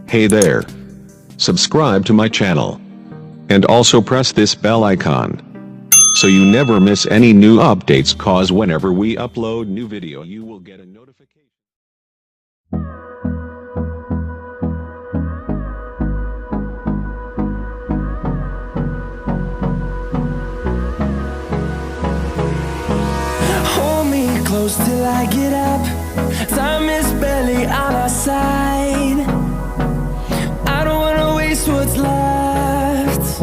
Hey there. Subscribe to my channel. And also press this bell icon, so you never miss any new updates, cause whenever we upload new video you will get a notification. Hold me close till I get up. Time is barely on our side. I don't wanna waste what's left.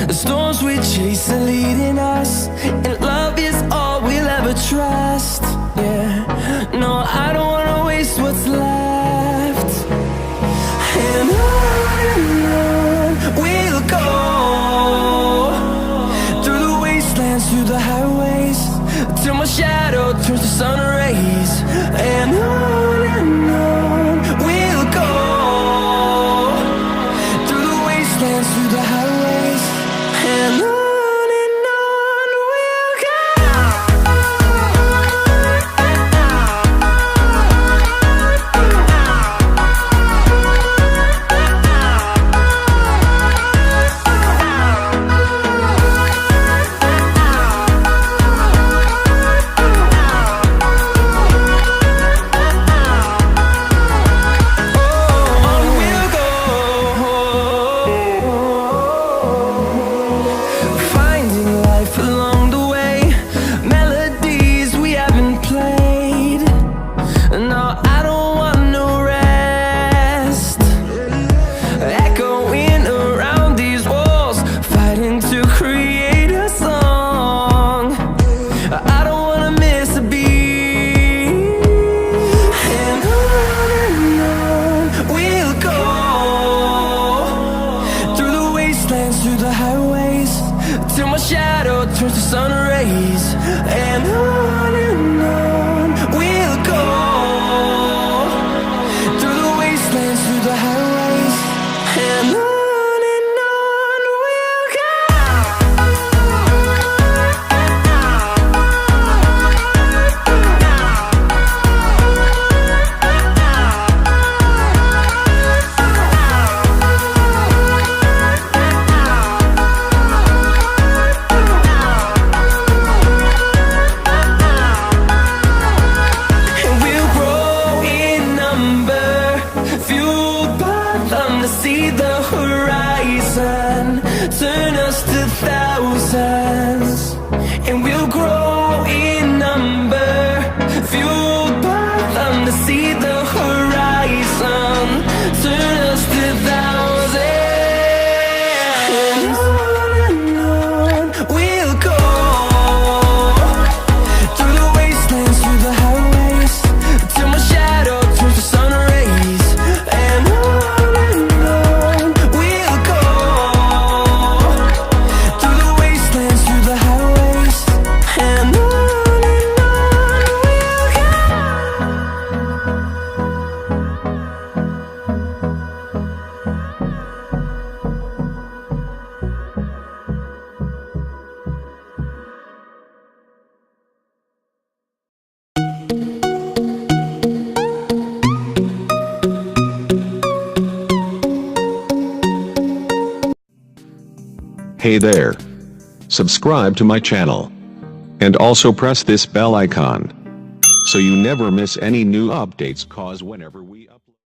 The storms we chase are leading us, and love is all we'll ever trust. Yeah, no, I don't wanna waste what's left. And on we'll go, through the wastelands, through the highways, till my shadow turns to sun rays. And on we'll go, through the wastelands, through the highways, and on we'll go. Through the highways, till my shadow turns to sun rays. And on we'll go, through the wastelands, through the highways, and on we'll go. See the horizon, turn us to thousands, and we'll grow in number, fueled by them. To see the horizon, turn us to thousands, and on we'll go, through the wastelands, through the highways, till my shadow turns to sun rays. And Hey there. Subscribe to my channel. And also press this bell icon, so you never miss any new updates, cause whenever we upload